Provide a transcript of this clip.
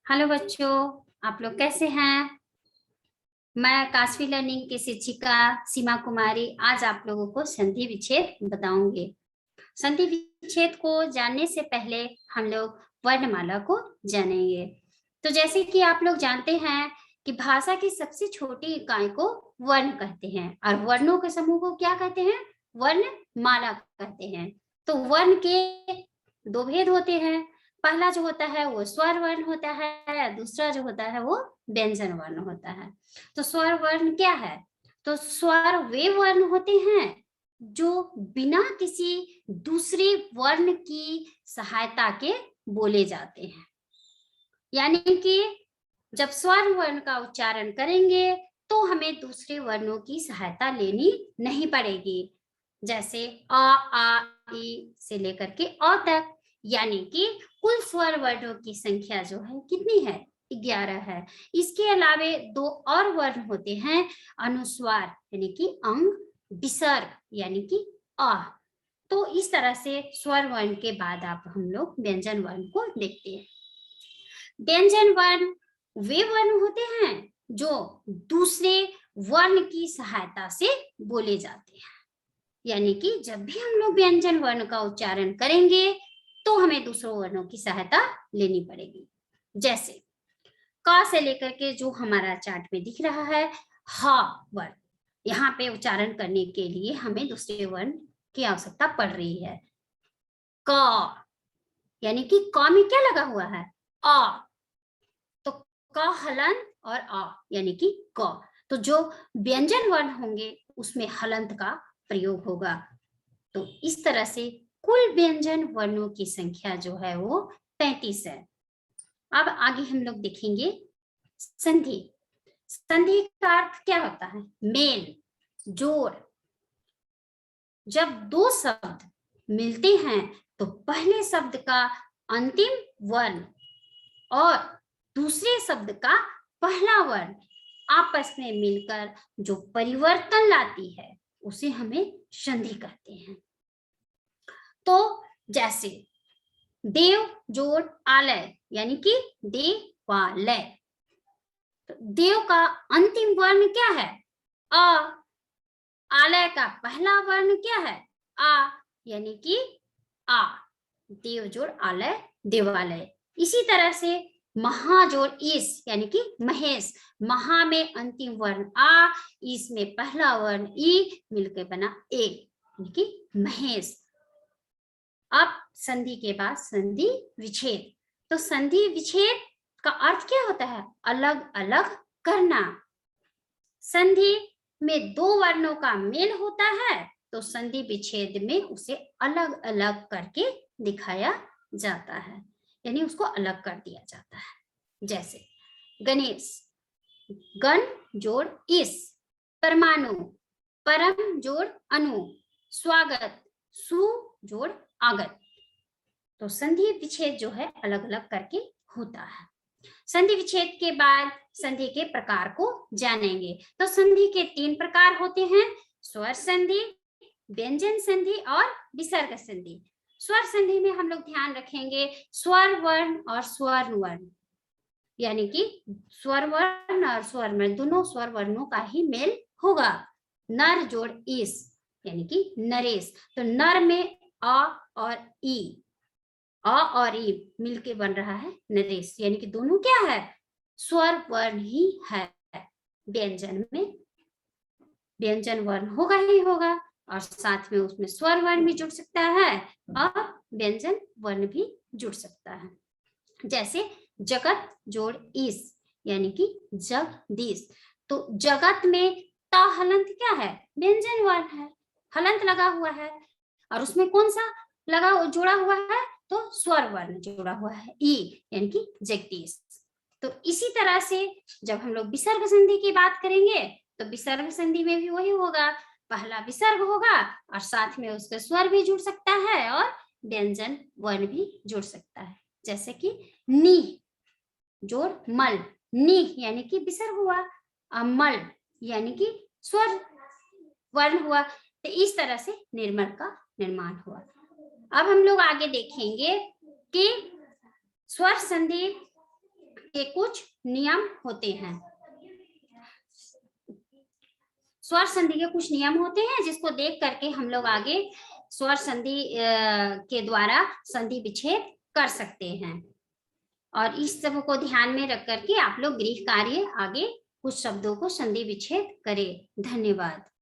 Hello बच्चों, आप लोग कैसे हैं। मैं काशवी लर्निंग की शिक्षिका सीमा कुमारी आज आप लोगों को संधि विच्छेद बताऊंगी। संधि विच्छेद को जानने से पहले हम लोग वर्णमाला को जानेंगे। तो जैसे कि आप लोग जानते हैं कि भाषा की सबसे छोटी इकाई को वर्ण कहते हैं और वर्णों के समूह को क्या कहते हैं, वर्णमाला कहते हैं। तो वर्ण के दो भेद होते हैं। पहला जो होता है वो स्वर वर्ण होता है, दूसरा जो होता है वो व्यंजन वर्ण होता है। तो स्वर वर्ण क्या है? तो स्वर वे वर्ण होते हैं जो बिना किसी दूसरे वर्ण की सहायता के बोले जाते हैं। यानी कि जब स्वर वर्ण का उच्चारण करेंगे तो हमें दूसरे वर्णों की सहायता लेनी नहीं पड़ेगी। जैसे आ ई से लेकर के अ तक, यानी कि कुल स्वर वर्णों की संख्या जो है कितनी है, 11 है। इसके अलावे दो और वर्ण होते हैं, अनुस्वार यानी कि अंग, विसर्ग यानी कि आ। तो इस तरह से स्वर वर्ण के बाद आप हम लोग व्यंजन वर्ण को देखते हैं। व्यंजन वर्ण वे वर्ण होते हैं जो दूसरे वर्ण की सहायता से बोले जाते हैं। यानी कि जब भी हम लोग व्यंजन वर्ण का उच्चारण करेंगे तो हमें दूसरों वर्णों की सहायता लेनी पड़ेगी। जैसे क से लेकर के जो हमारा चार्ट में दिख रहा है हा वर्ण, यहाँ पे उच्चारण करने के लिए हमें दूसरे वर्ण की आवश्यकता पड़ रही है। क यानी कि क में क्या लगा हुआ है, आ। तो क हलंत और आ यानी कि क। तो जो व्यंजन वर्ण होंगे उसमें हलंत का प्रयोग होगा। तो इस तरह से कुल व्यंजन वर्णों की संख्या जो है वो 35 है। अब आगे हम लोग देखेंगे संधि। संधि का अर्थ क्या होता है, मेल, जोड़। जब दो शब्द मिलते हैं तो पहले शब्द का अंतिम वर्ण और दूसरे शब्द का पहला वर्ण आपस में मिलकर जो परिवर्तन लाती है उसे हमें संधि कहते हैं। तो जैसे देव जोड़ आलय यानी कि देवालय। तो देव का अंतिम वर्ण क्या है, अ। आलय का पहला वर्ण क्या है, आ यानी कि आ। देव जोड़ आलय देवालय। इसी तरह से महा जोड़ ईस यानी कि महेश। महा में अंतिम वर्ण आ, ईस में पहला वर्ण ई मिलकर बना ए यानी कि महेश। अब संधि के बाद संधि विच्छेद। तो संधि विच्छेद का अर्थ क्या होता है, अलग अलग करना। संधि में दो वर्णों का मेल होता है तो संधि विच्छेद में उसे अलग अलग करके दिखाया जाता है, यानी उसको अलग कर दिया जाता है। जैसे गणेश, गण जोड़ इस, परमाणु, परम जोड़ अनु, स्वागत, सु जोड़ आगत। तो संधि विच्छेद जो है अलग अलग करके होता है। संधि विच्छेद के बाद संधि के प्रकार को जानेंगे। तो संधि के 3 प्रकार होते हैं, स्वर संधि, व्यंजन संधि और विसर्ग संधि। स्वर संधि में हम लोग ध्यान रखेंगे स्वर वर्ण और स्वर वर्ण, यानी कि स्वर वर्ण और स्वर वर्ण दोनों स्वर वर्णों का ही मेल होगा। नर जोड़ इस यानी कि नरेश। तो नर में अ और ई, अ और ई मिलके बन रहा है नरेश, यानी कि दोनों क्या है, स्वर वर्ण ही है। व्यंजन में व्यंजन वर्ण होगा ही होगा और साथ में उसमें स्वर वर्ण भी जुड़ सकता है और व्यंजन वर्ण भी जुड़ सकता है। जैसे जगत जोड़ इस यानी कि जगदीश। तो जगत में ता हलंत क्या है, व्यंजन वर्ण है, हलंत लगा हुआ है। और उसमें कौन सा लगा जुड़ा हुआ है, तो स्वर वर्ण जुड़ा हुआ है, ई यानी कि जगदीश। तो इसी तरह से जब हम लोग विसर्ग संधि की बात करेंगे तो विसर्ग संधि में भी वही होगा, पहला विसर्ग होगा और साथ में उसका स्वर भी जुड़ सकता है और व्यंजन वर्ण भी जुड़ सकता है। जैसे कि नी जोड़ मल, नी यानी कि विसर्ग हुआ और मल यानी कि स्वर वर्ण हुआ। तो इस तरह से निर्मल का निर्माण हुआ। अब हम लोग आगे देखेंगे कि स्वर संधि के कुछ नियम होते हैं। स्वर संधि के कुछ नियम होते हैं जिसको देख करके हम लोग आगे स्वर संधि के द्वारा संधि विच्छेद कर सकते हैं। और इस सब को ध्यान में रख करके आप लोग गृह कार्य आगे कुछ शब्दों को संधि विच्छेद करें। धन्यवाद।